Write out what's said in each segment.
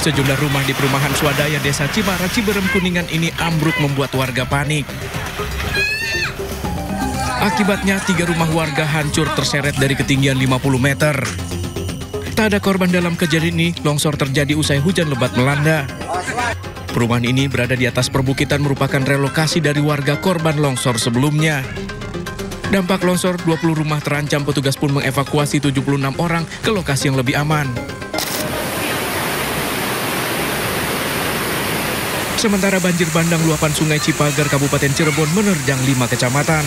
Sejumlah rumah di perumahan swadaya Desa Cimara, Ciberem, Kuningan ini ambruk membuat warga panik. Akibatnya 3 rumah warga hancur terseret dari ketinggian 50 meter. Tak ada korban dalam kejadian ini, longsor terjadi usai hujan lebat melanda. Perumahan ini berada di atas perbukitan merupakan relokasi dari warga korban longsor sebelumnya. Dampak longsor, 20 rumah terancam, petugas pun mengevakuasi 76 orang ke lokasi yang lebih aman. Sementara banjir bandang luapan Sungai Cipagar, Kabupaten Cirebon menerjang 5 kecamatan.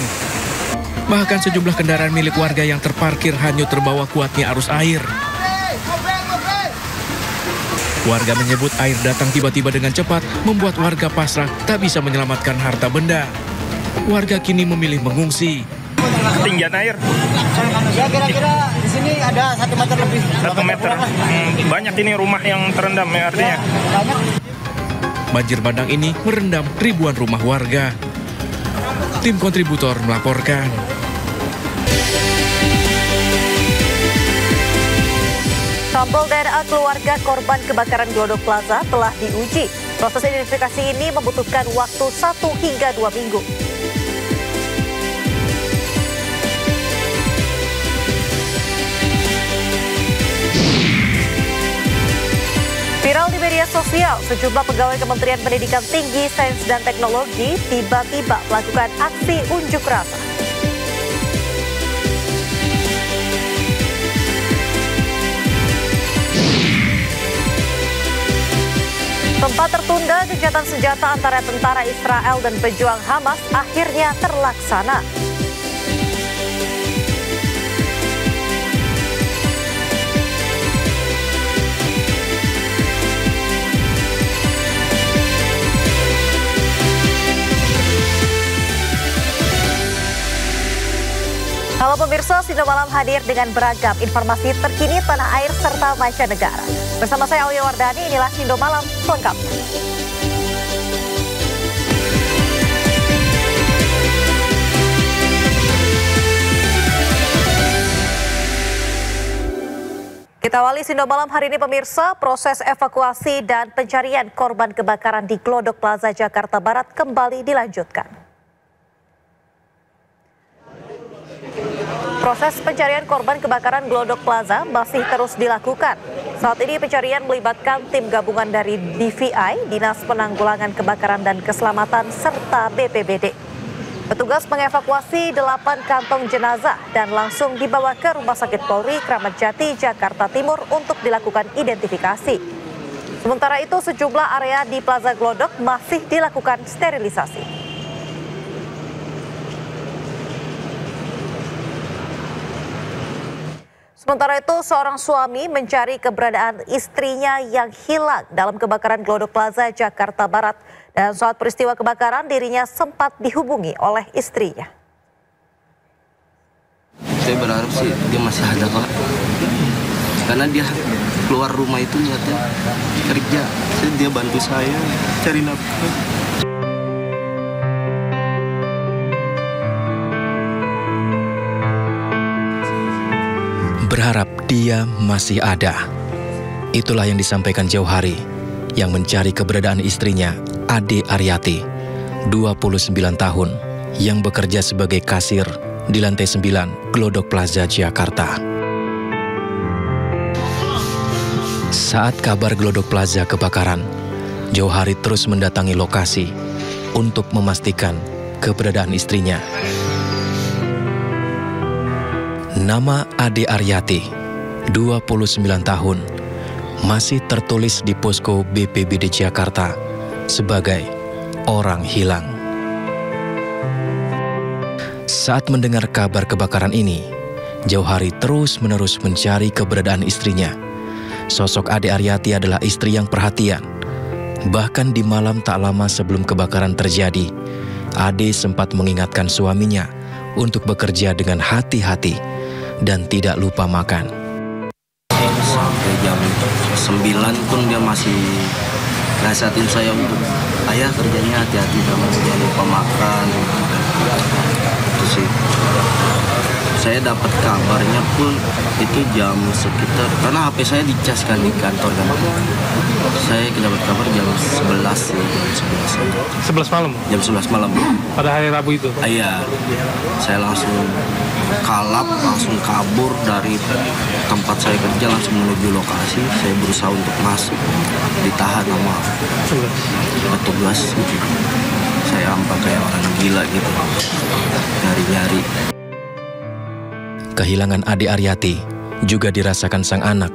Bahkan sejumlah kendaraan milik warga yang terparkir hanyut terbawa kuatnya arus air. Warga menyebut air datang tiba-tiba dengan cepat, membuat warga pasrah tak bisa menyelamatkan harta benda. Warga kini memilih mengungsi. Ketinggian air? Ya kira-kira di sini ada 1 meter lebih. 1 meter. Banyak ini rumah yang terendam ya artinya? Banyak. Banjir bandang ini merendam ribuan rumah warga. Tim kontributor melaporkan. Sampel DNA keluarga korban kebakaran Glodok Plaza telah diuji. Proses identifikasi ini membutuhkan waktu 1 hingga 2 minggu. Viral di media sosial, sejumlah pegawai Kementerian Pendidikan Tinggi, Sains dan Teknologi tiba-tiba melakukan aksi unjuk rasa. Sempat tertunda, gencatan senjata antara tentara Israel dan pejuang Hamas akhirnya terlaksana. Halo pemirsa, Sindo Malam hadir dengan beragam informasi terkini tanah air serta mancanegara. Bersama saya Aulia Wardani, inilah Sindo Malam selengkapnya. Kita awali Sindo Malam hari ini pemirsa, proses evakuasi dan pencarian korban kebakaran di Glodok Plaza Jakarta Barat kembali dilanjutkan. Proses pencarian korban kebakaran Glodok Plaza masih terus dilakukan. Saat ini pencarian melibatkan tim gabungan dari DVI, Dinas Penanggulangan Kebakaran dan Keselamatan, serta BPBD. Petugas mengevakuasi 8 kantong jenazah dan langsung dibawa ke Rumah Sakit Polri Kramat Jati, Jakarta Timur untuk dilakukan identifikasi. Sementara itu sejumlah area di Plaza Glodok masih dilakukan sterilisasi. Sementara itu, seorang suami mencari keberadaan istrinya yang hilang dalam kebakaran Glodok Plaza, Jakarta Barat. Dan saat peristiwa kebakaran, dirinya sempat dihubungi oleh istrinya. Saya berharap sih dia masih ada, Pak. Karena dia keluar rumah itu niatnya kerja. Dia bantu saya cari nafkah. Berharap dia masih ada. Itulah yang disampaikan Jauhari yang mencari keberadaan istrinya, Ade Aryati, 29 tahun, yang bekerja sebagai kasir di lantai 9 Glodok Plaza, Jakarta. Saat kabar Glodok Plaza kebakaran, Jauhari terus mendatangi lokasi untuk memastikan keberadaan istrinya. Nama Ade Aryati, 29 tahun, masih tertulis di posko BPBD Jakarta sebagai orang hilang. Saat mendengar kabar kebakaran ini, Jauhari terus-menerus mencari keberadaan istrinya. Sosok Ade Aryati adalah istri yang perhatian. Bahkan di malam tak lama sebelum kebakaran terjadi, Ade sempat mengingatkan suaminya untuk bekerja dengan hati-hati dan tidak lupa makan. Sampai jam 9 pun dia masih nasihatin saya untuk ayah kerjanya hati-hati, jangan lupa makan. Itu sih. Saya dapat kabarnya pun itu jam sekitar, karena HP saya dicas kan di kantor kan. Saya dapat kabar jam 11 ya, jam 11. 11 malam? Jam 11 malam. Pada hari Rabu itu? Iya, saya langsung kalap, langsung kabur dari tempat saya kerja, langsung menuju lokasi. Saya berusaha untuk masuk, ditahan sama petugas. Saya nampak kayak orang gila gitu, nyari-nyari. Kehilangan Ade Aryati juga dirasakan sang anak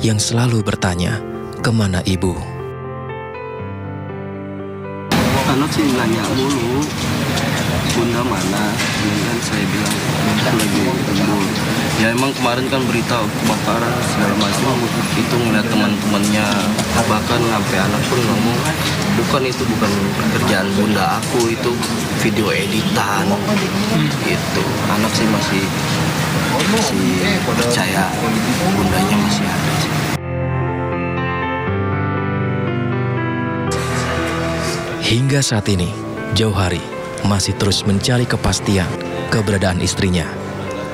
yang selalu bertanya, kemana ibu? Anak sih nanya mulu, bunda mana? Dan saya bilang, lagi lembur. Ya emang kemarin kan berita kebakaran segala macam, itu ngeliat teman-temannya, bahkan sampai anak pun ngomong, bukan pekerjaan bunda aku, itu video editan. Gitu. Anak sih masih percaya bundanya masih ada sih. Hingga saat ini, Jauhari masih terus mencari kepastian keberadaan istrinya.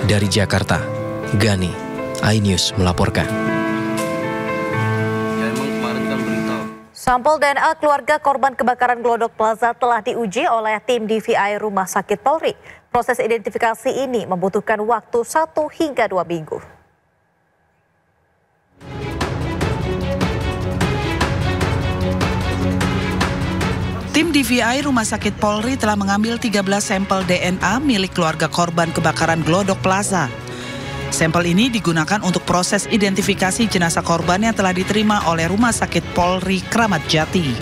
Dari Jakarta, Gani, iNews melaporkan. Sampel DNA keluarga korban kebakaran Glodok Plaza telah diuji oleh tim DVI Rumah Sakit Polri. Proses identifikasi ini membutuhkan waktu 1 hingga 2 minggu. Tim DVI Rumah Sakit Polri telah mengambil 13 sampel DNA milik keluarga korban kebakaran Glodok Plaza. Sampel ini digunakan untuk proses identifikasi jenazah korban yang telah diterima oleh Rumah Sakit Polri Kramat Jati.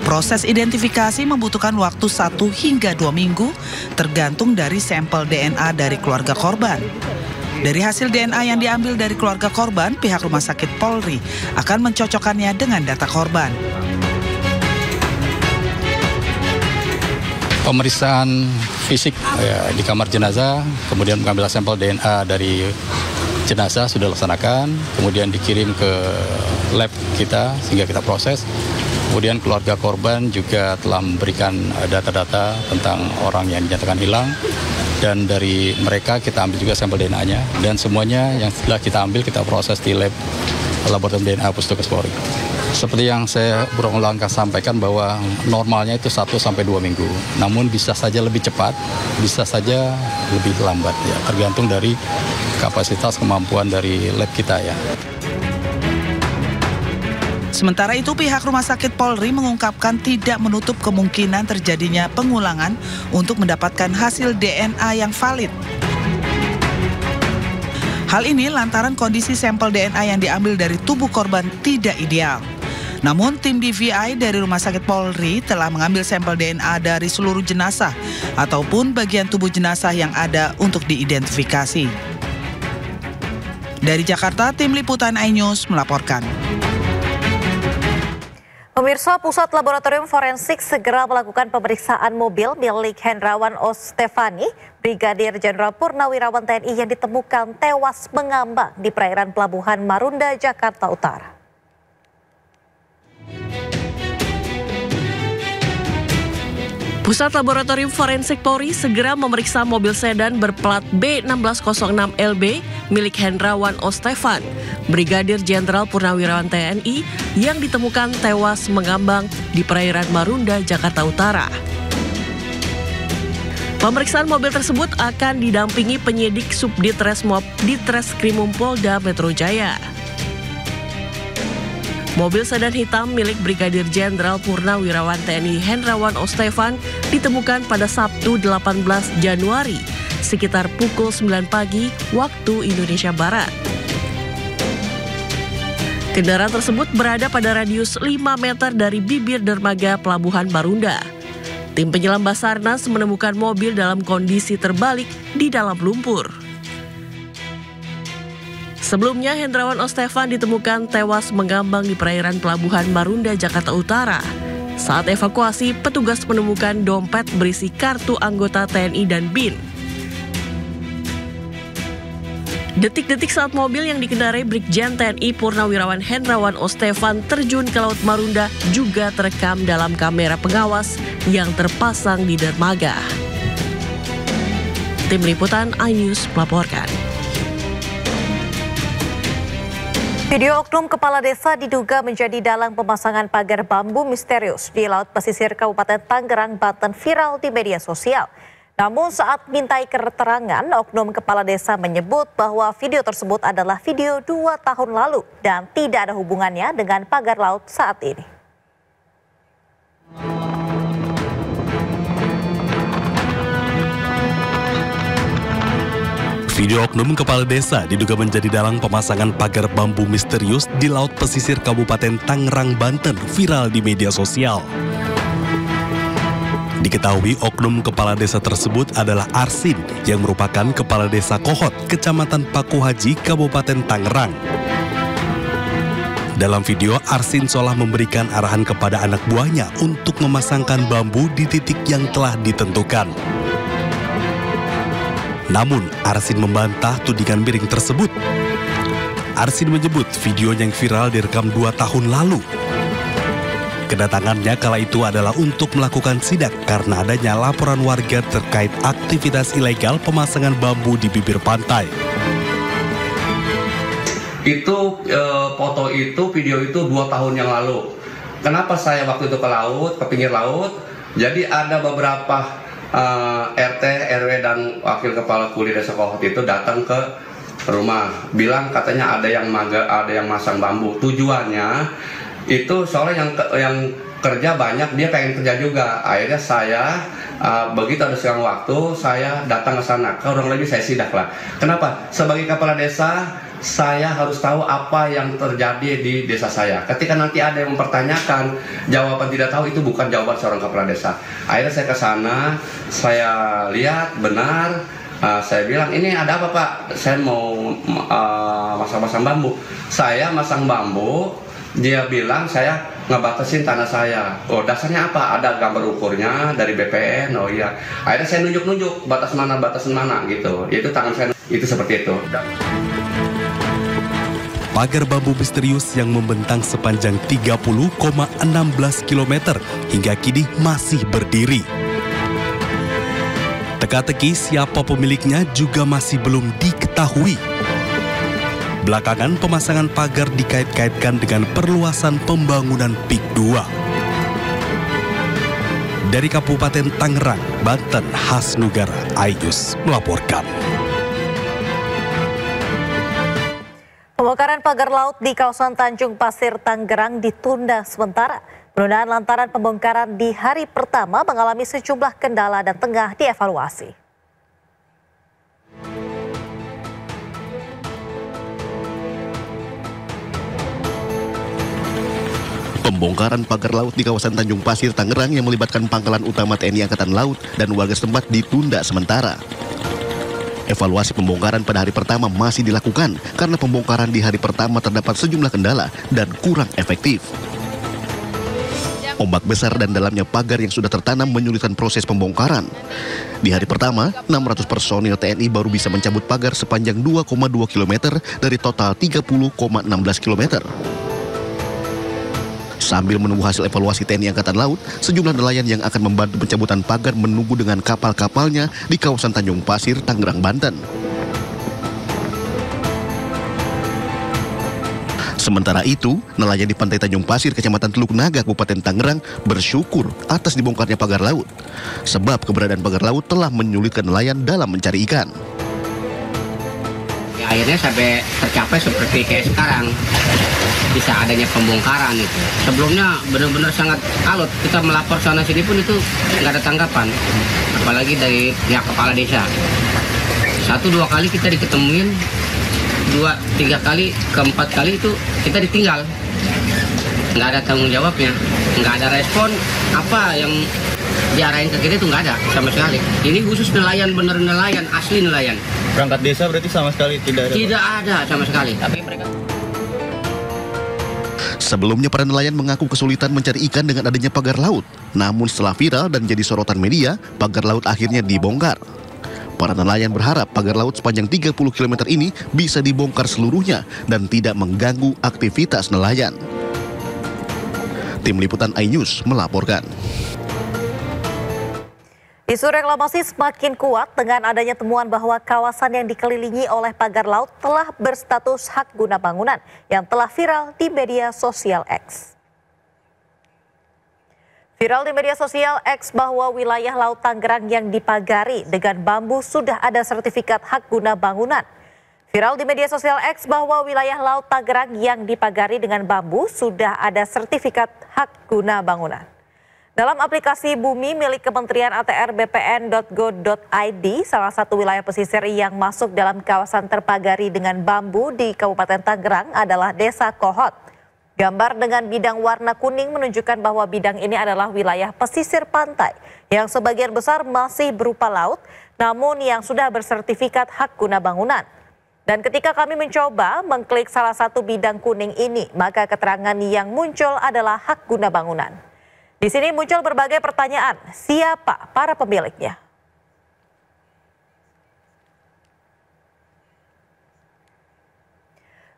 Proses identifikasi membutuhkan waktu 1 hingga 2 minggu, tergantung dari sampel DNA dari keluarga korban. Dari hasil DNA yang diambil dari keluarga korban, pihak Rumah Sakit Polri akan mencocokkannya dengan data korban. Pemeriksaan fisik di kamar jenazah, kemudian mengambil sampel DNA dari jenazah sudah dilaksanakan, kemudian dikirim ke lab kita sehingga kita proses. Kemudian keluarga korban juga telah memberikan data-data tentang orang yang dinyatakan hilang, dan dari mereka kita ambil juga sampel DNA-nya, dan semuanya yang setelah kita ambil kita proses di lab laboratorium DNA Puskesmas Polri. Seperti yang saya berulang kali sampaikan bahwa normalnya itu 1 sampai 2 minggu. Namun bisa saja lebih cepat, bisa saja lebih lambat ya, tergantung dari kapasitas kemampuan dari lab kita ya. Sementara itu pihak Rumah Sakit Polri mengungkapkan tidak menutup kemungkinan terjadinya pengulangan untuk mendapatkan hasil DNA yang valid. Hal ini lantaran kondisi sampel DNA yang diambil dari tubuh korban tidak ideal. Namun tim DVI dari Rumah Sakit Polri telah mengambil sampel DNA dari seluruh jenazah ataupun bagian tubuh jenazah yang ada untuk diidentifikasi. Dari Jakarta, tim liputan iNews melaporkan. Pemirsa, Pusat Laboratorium Forensik segera melakukan pemeriksaan mobil milik Hendrawan Ostefani, Brigadir Jenderal Purnawirawan TNI yang ditemukan tewas mengambang di perairan Pelabuhan Marunda, Jakarta Utara. Pusat Laboratorium Forensik Polri segera memeriksa mobil sedan berplat B1606LB milik Hendrawan Ostefan, Brigadir Jenderal Purnawirawan TNI yang ditemukan tewas mengambang di perairan Marunda, Jakarta Utara. Pemeriksaan mobil tersebut akan didampingi penyidik Subditreskrimum Ditreskrimum Polda Metro Jaya. Mobil sedan hitam milik Brigadir Jenderal Purnawirawan TNI Hendrawan Ostefan ditemukan pada Sabtu 18 Januari sekitar pukul 9 pagi waktu Indonesia Barat. Kendaraan tersebut berada pada radius 5 meter dari bibir dermaga Pelabuhan Marunda. Tim penyelam Basarnas menemukan mobil dalam kondisi terbalik di dalam lumpur. Sebelumnya, Hendrawan Ostefan ditemukan tewas mengambang di perairan Pelabuhan Marunda, Jakarta Utara. Saat evakuasi, petugas menemukan dompet berisi kartu anggota TNI dan BIN. Detik-detik saat mobil yang dikendarai Brigjen TNI Purnawirawan Hendrawan Ostefan terjun ke Laut Marunda juga terekam dalam kamera pengawas yang terpasang di dermaga. Tim Liputan iNews melaporkan. Video oknum kepala desa diduga menjadi dalang pemasangan pagar bambu misterius di Laut Pesisir Kabupaten Tangerang, Banten viral di media sosial. Namun saat mintai keterangan, oknum kepala desa menyebut bahwa video tersebut adalah video 2 tahun lalu dan tidak ada hubungannya dengan pagar laut saat ini. Video oknum kepala desa diduga menjadi dalang pemasangan pagar bambu misterius di Laut Pesisir Kabupaten Tangerang, Banten viral di media sosial. Diketahui oknum kepala desa tersebut adalah Arsin yang merupakan kepala desa Kohot, Kecamatan Paku Haji, Kabupaten Tangerang. Dalam video, Arsin seolah memberikan arahan kepada anak buahnya untuk memasangkan bambu di titik yang telah ditentukan. Namun, Arsin membantah tudingan miring tersebut. Arsin menyebut video yang viral direkam 2 tahun lalu. Kedatangannya kala itu adalah untuk melakukan sidak karena adanya laporan warga terkait aktivitas ilegal pemasangan bambu di bibir pantai. Itu foto itu, video itu 2 tahun yang lalu. Kenapa saya waktu itu ke laut, ke pinggir laut? Jadi ada beberapa RT, RW dan wakil kepala kuli desa Kohot itu datang ke rumah, bilang katanya ada yang masang bambu. Tujuannya itu soalnya yang kerja banyak, dia pengen kerja juga. Akhirnya saya begitu ada sekarang waktu, saya datang ke sana, kurang lebih saya sidak lah. Kenapa? Sebagai kepala desa, saya harus tahu apa yang terjadi di desa saya. Ketika nanti ada yang mempertanyakan, jawaban tidak tahu, itu bukan jawaban seorang kepala desa. Akhirnya saya ke sana, saya lihat benar, saya bilang, ini ada apa Pak? Saya mau masang-masang bambu. Saya masang bambu, dia bilang saya ngebatasin tanah saya. Oh, dasarnya apa? Ada gambar ukurnya dari BPN. Oh iya. Akhirnya saya nunjuk-nunjuk batasan mana gitu. Itu tangan saya, itu seperti itu. Pagar bambu misterius yang membentang sepanjang 30,16 km hingga kini masih berdiri. Teka-teki siapa pemiliknya juga masih belum diketahui. Belakangan pemasangan pagar dikait-kaitkan dengan perluasan pembangunan PIK 2. Dari Kabupaten Tangerang, Banten, Hasnugara, iNews melaporkan. Pembongkaran pagar laut di kawasan Tanjung Pasir, Tangerang ditunda sementara. Penundaan lantaran pembongkaran di hari pertama mengalami sejumlah kendala dan tengah dievaluasi. Pembongkaran pagar laut di kawasan Tanjung Pasir, Tangerang yang melibatkan pangkalan utama TNI Angkatan Laut dan warga setempat ditunda sementara. Evaluasi pembongkaran pada hari pertama masih dilakukan karena pembongkaran di hari pertama terdapat sejumlah kendala dan kurang efektif. Ombak besar dan dalamnya pagar yang sudah tertanam menyulitkan proses pembongkaran. Di hari pertama, 600 personil TNI baru bisa mencabut pagar sepanjang 2,2 km dari total 30,16 km. Sambil menunggu hasil evaluasi TNI Angkatan Laut, sejumlah nelayan yang akan membantu pencabutan pagar menunggu dengan kapal-kapalnya di kawasan Tanjung Pasir, Tangerang, Banten. Sementara itu, nelayan di pantai Tanjung Pasir, Kecamatan Teluk Naga, Kabupaten Tangerang bersyukur atas dibongkarnya pagar laut. Sebab keberadaan pagar laut telah menyulitkan nelayan dalam mencari ikan. Akhirnya sampai tercapai seperti kayak sekarang, bisa adanya pembongkaran itu. Sebelumnya benar-benar sangat alot, kita melapor sana sini pun itu nggak ada tanggapan, apalagi dari pihak kepala desa. 1-2 kali kita diketemuin, 2-3 kali, keempat kali itu kita ditinggal, nggak ada tanggung jawabnya, nggak ada respon, apa yang diarahin ke kita itu nggak ada sama sekali. Ini khusus nelayan, bener nelayan, asli nelayan. Perangkat desa berarti sama sekali tidak ada? Tidak ada sama sekali. Tapi mereka... Sebelumnya para nelayan mengaku kesulitan mencari ikan dengan adanya pagar laut. Namun setelah viral dan jadi sorotan media, pagar laut akhirnya dibongkar. Para nelayan berharap pagar laut sepanjang 30 km ini bisa dibongkar seluruhnya dan tidak mengganggu aktivitas nelayan. Tim Liputan iNews melaporkan. Isu reklamasi semakin kuat dengan adanya temuan bahwa kawasan yang dikelilingi oleh pagar laut telah berstatus hak guna bangunan yang telah viral di media sosial X. Viral di media sosial X bahwa wilayah Laut Tangerang yang dipagari dengan bambu sudah ada sertifikat hak guna bangunan. Viral di media sosial X bahwa wilayah Laut Tangerang yang dipagari dengan bambu sudah ada sertifikat hak guna bangunan. Dalam aplikasi Bumi milik Kementerian ATR bpn.go.id, salah satu wilayah pesisir yang masuk dalam kawasan terpagari dengan bambu di Kabupaten Tangerang adalah Desa Kohot. Gambar dengan bidang warna kuning menunjukkan bahwa bidang ini adalah wilayah pesisir pantai yang sebagian besar masih berupa laut, namun yang sudah bersertifikat hak guna bangunan. Dan ketika kami mencoba mengklik salah satu bidang kuning ini, maka keterangan yang muncul adalah hak guna bangunan. Di sini muncul berbagai pertanyaan, siapa para pemiliknya?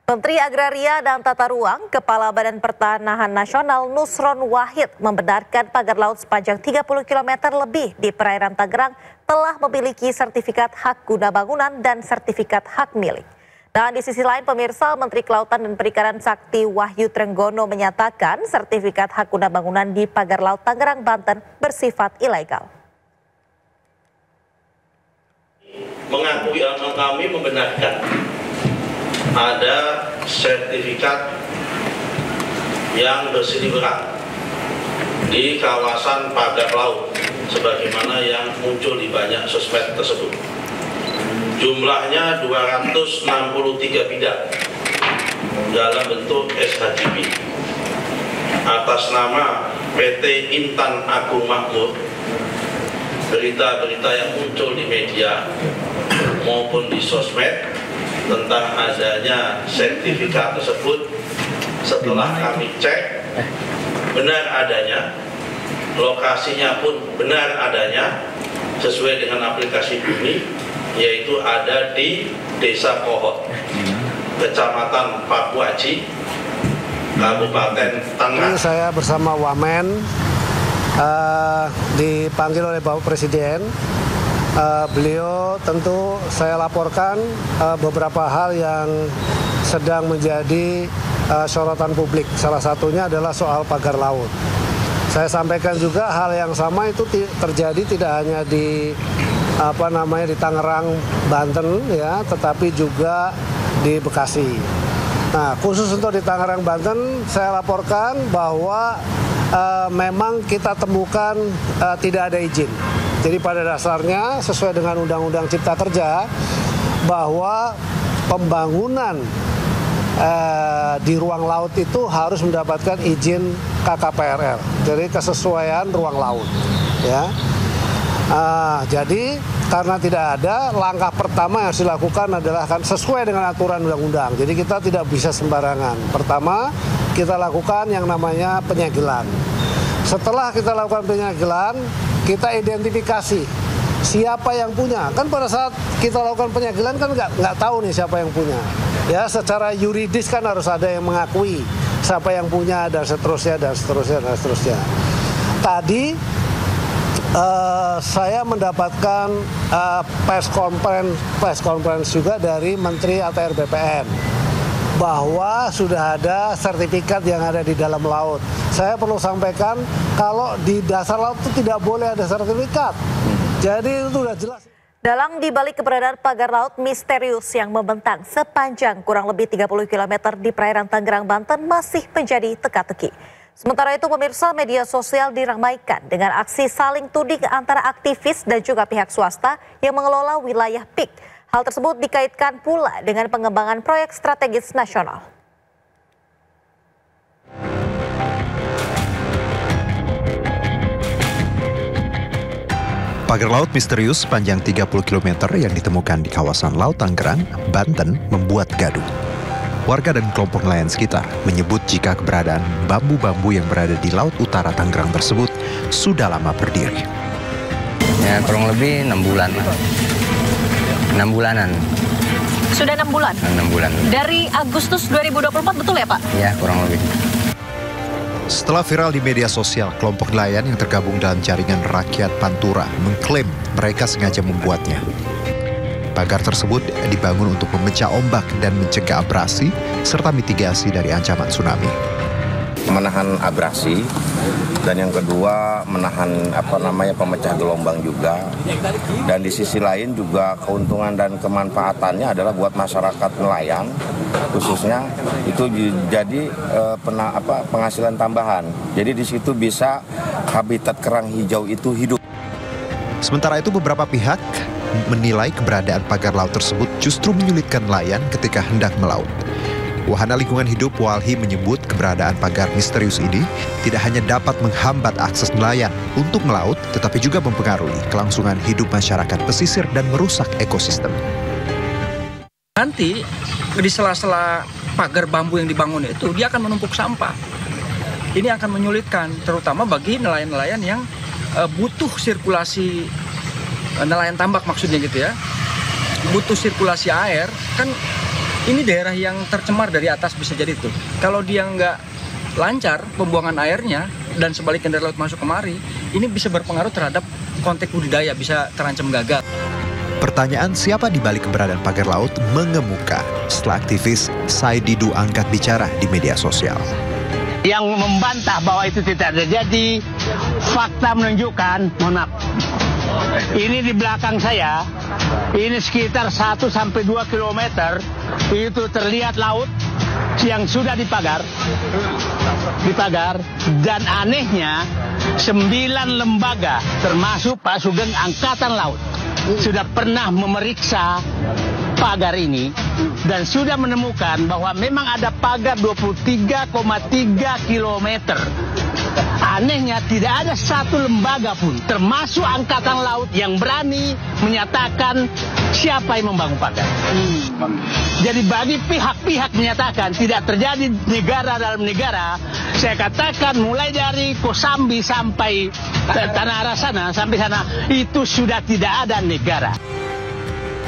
Menteri Agraria dan Tata Ruang, Kepala Badan Pertanahan Nasional Nusron Wahid membenarkan pagar laut sepanjang 30 km lebih di perairan Tangerang telah memiliki sertifikat hak guna bangunan dan sertifikat hak milik. Dan di sisi lain pemirsa, Menteri Kelautan dan Perikanan Sakti Wahyu Trenggono menyatakan sertifikat hak guna bangunan di pagar laut Tangerang, Banten bersifat ilegal. Mengakui atau kami membenarkan ada sertifikat yang berseliweran di kawasan pagar laut sebagaimana yang muncul di banyak sosmed tersebut. Jumlahnya 263 bidang dalam bentuk SHGB atas nama PT Intan Agung Makmur. Berita-berita yang muncul di media maupun di sosmed tentang adanya sertifikat tersebut, setelah kami cek benar adanya, lokasinya pun benar adanya sesuai dengan aplikasi Bumi, yaitu ada di Desa Kohot, Kecamatan Pakuaji, Kabupaten Tangerang. Saya bersama Wamen dipanggil oleh Bapak Presiden. Beliau tentu saya laporkan beberapa hal yang sedang menjadi sorotan publik. Salah satunya adalah soal pagar laut. Saya sampaikan juga hal yang sama itu terjadi tidak hanya di di Tangerang, Banten ya, tetapi juga di Bekasi. Nah, khusus untuk di Tangerang, Banten, saya laporkan bahwa memang kita temukan tidak ada izin. Jadi pada dasarnya sesuai dengan Undang-Undang Cipta Kerja bahwa pembangunan di ruang laut itu harus mendapatkan izin KKPRL, jadi kesesuaian ruang laut. Ya. Jadi karena tidak ada, langkah pertama yang harus dilakukan adalah kan sesuai dengan aturan undang-undang. Jadi kita tidak bisa sembarangan. Pertama, kita lakukan yang namanya penyegelan. Setelah kita lakukan penyegelan, kita identifikasi siapa yang punya. Kan pada saat kita lakukan penyegelan kan nggak tahu nih siapa yang punya. Ya, secara yuridis kan harus ada yang mengakui siapa yang punya dan seterusnya dan seterusnya dan seterusnya. Tadi saya mendapatkan press conference juga dari Menteri ATR BPN bahwa sudah ada sertifikat yang ada di dalam laut. Saya perlu sampaikan kalau di dasar laut itu tidak boleh ada sertifikat. Jadi itu sudah jelas. Dalang dibalik keberadaan pagar laut misterius yang membentang sepanjang kurang lebih 30 km di perairan Tangerang, Banten masih menjadi teka-teki. Sementara itu pemirsa, media sosial diramaikan dengan aksi saling tuding antara aktivis dan juga pihak swasta yang mengelola wilayah PIK. Hal tersebut dikaitkan pula dengan pengembangan proyek strategis nasional. Pagar laut misterius sepanjang 30 km yang ditemukan di kawasan Laut Tangerang, Banten membuat gaduh. Warga dan kelompok nelayan sekitar menyebut jika keberadaan bambu-bambu yang berada di Laut Utara Tangerang tersebut sudah lama berdiri. Ya kurang lebih 6 bulan. 6 bulanan. Sudah 6 bulan? 6 bulan. Dari Agustus 2024 betul ya Pak? Ya kurang lebih. Setelah viral di media sosial, kelompok nelayan yang tergabung dalam jaringan rakyat Pantura mengklaim mereka sengaja membuatnya. Pagar tersebut dibangun untuk memecah ombak dan mencegah abrasi serta mitigasi dari ancaman tsunami. Menahan abrasi dan yang kedua menahan pemecah gelombang juga, dan di sisi lain juga keuntungan dan kemanfaatannya adalah buat masyarakat nelayan khususnya itu jadi penghasilan tambahan. Jadi di situ bisa habitat kerang hijau itu hidup. Sementara itu beberapa pihak menilai keberadaan pagar laut tersebut justru menyulitkan nelayan ketika hendak melaut. Wahana Lingkungan Hidup Walhi menyebut keberadaan pagar misterius ini tidak hanya dapat menghambat akses nelayan untuk melaut, tetapi juga mempengaruhi kelangsungan hidup masyarakat pesisir dan merusak ekosistem. Nanti di sela-sela pagar bambu yang dibangun itu, dia akan menumpuk sampah. Ini akan menyulitkan, terutama bagi nelayan-nelayan yang butuh sirkulasi, nelayan tambak maksudnya gitu ya, butuh sirkulasi air, kan ini daerah yang tercemar dari atas bisa jadi tuh. Kalau dia nggak lancar pembuangan airnya dan sebaliknya dari laut masuk kemari, ini bisa berpengaruh terhadap konteks budidaya, bisa terancam gagal. Pertanyaan siapa di balik keberadaan pagar laut mengemuka setelah aktivis Said Didu angkat bicara di media sosial. Yang membantah bahwa itu tidak terjadi, fakta menunjukkan, mohon maaf, ini di belakang saya, ini sekitar 1-2 kilometer, itu terlihat laut yang sudah dipagar, dan anehnya 9 lembaga, termasuk Pak Sugeng Angkatan Laut, sudah pernah memeriksa pagar ini dan sudah menemukan bahwa memang ada pagar 23,3 kilometer. Anehnya tidak ada satu lembaga pun, termasuk Angkatan Laut, yang berani menyatakan siapa yang membangun pagar. Jadi bagi pihak-pihak menyatakan tidak terjadi negara dalam negara, saya katakan mulai dari Kosambi sampai Tanah Arasana, sampai sana, itu sudah tidak ada negara.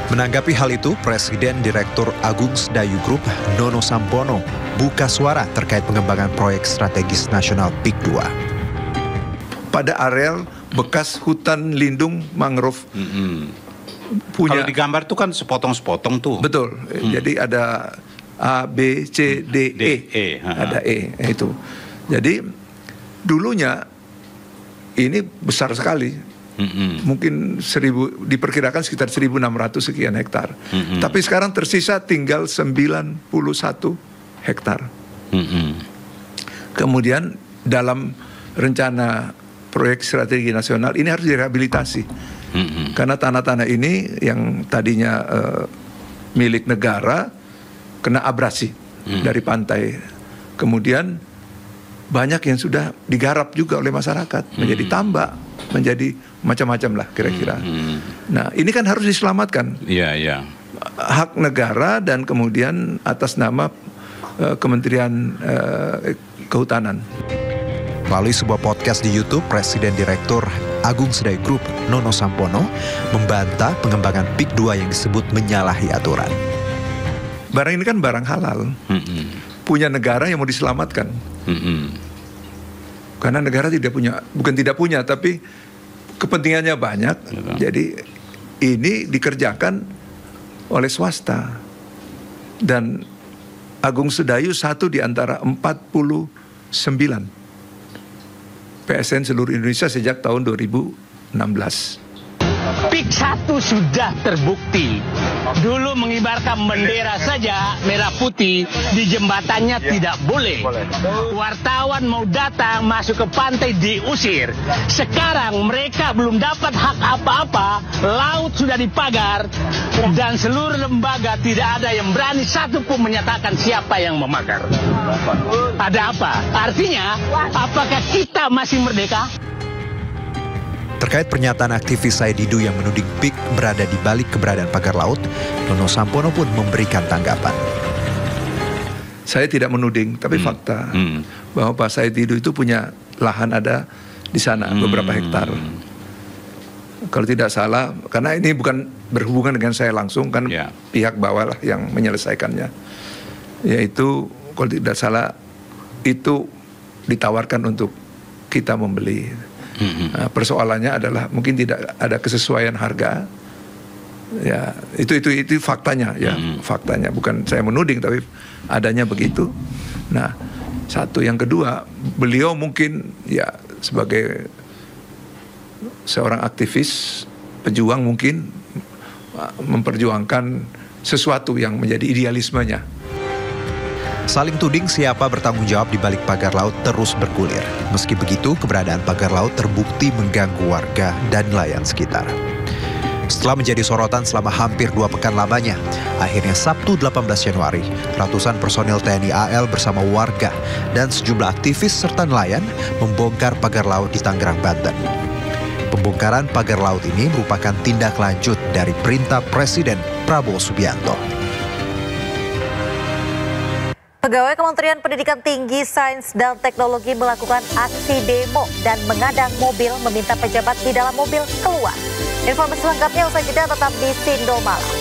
Menanggapi hal itu, Presiden Direktur Agung Sedayu Group, Nono Sampono, buka suara terkait pengembangan proyek strategis nasional PIK 2. Pada areal bekas hutan lindung mangrove. Kalau digambar itu kan sepotong-sepotong tuh. Betul. Jadi ada A, B, C, D, E. Ada E, itu. Jadi dulunya ini besar sekali. Mungkin diperkirakan sekitar 1.600 sekian hektar. Tapi sekarang tersisa tinggal 91 hektar. Kemudian dalam rencana proyek strategi nasional ini harus direhabilitasi. Karena tanah-tanah ini yang tadinya milik negara kena abrasi dari pantai. Kemudian banyak yang sudah digarap juga oleh masyarakat menjadi tambak, menjadi macam-macam lah kira-kira. Nah, ini kan harus diselamatkan. Iya. Hak negara dan kemudian atas nama Kementerian Kehutanan. Melalui sebuah podcast di YouTube, Presiden Direktur Agung Sedayu Group, Nono Sampono, membantah pengembangan PIK 2 yang disebut menyalahi aturan. Barang ini kan barang halal. Punya negara yang mau diselamatkan. Karena negara bukan tidak punya, tapi kepentingannya banyak. Jadi ini dikerjakan oleh swasta. Dan Agung Sedayu satu di antara 49 PSN seluruh Indonesia sejak tahun 2016. PIK 1 sudah terbukti. Dulu mengibarkan bendera saja merah putih di jembatannya tidak boleh. Wartawan mau datang masuk ke pantai diusir. Sekarang mereka belum dapat hak apa-apa. Laut sudah dipagar dan seluruh lembaga tidak ada yang berani satu pun menyatakan siapa yang memakar. Ada apa? Artinya apakah kita masih merdeka? Terkait pernyataan aktivis Said Didu yang menuding PIK berada di balik keberadaan pagar laut, Nono Sampono pun memberikan tanggapan. Saya tidak menuding, tapi fakta bahwa Pak Said Didu itu punya lahan ada di sana beberapa hektar. Kalau tidak salah, karena ini bukan berhubungan dengan saya langsung, kan pihak bawah lah yang menyelesaikannya. Yaitu kalau tidak salah itu ditawarkan untuk kita membeli. Nah, persoalannya adalah mungkin tidak ada kesesuaian harga. Ya, itu faktanya ya, faktanya, bukan saya menuding tapi adanya begitu. Nah, satu yang kedua, beliau mungkin ya sebagai seorang aktivis, pejuang mungkin memperjuangkan sesuatu yang menjadi idealismenya. Saling tuding siapa bertanggung jawab di balik pagar laut terus bergulir. Meski begitu, keberadaan pagar laut terbukti mengganggu warga dan nelayan sekitar. Setelah menjadi sorotan selama hampir 2 pekan lamanya, akhirnya Sabtu 18 Januari, ratusan personil TNI AL bersama warga dan sejumlah aktivis serta nelayan membongkar pagar laut di Tangerang, Banten. Pembongkaran pagar laut ini merupakan tindak lanjut dari perintah Presiden Prabowo Subianto. Pegawai Kementerian Pendidikan Tinggi, Sains, dan Teknologi melakukan aksi demo dan mengadang mobil meminta pejabat di dalam mobil keluar. Informasi lengkapnya usai jeda, tetap di Sindo Malam.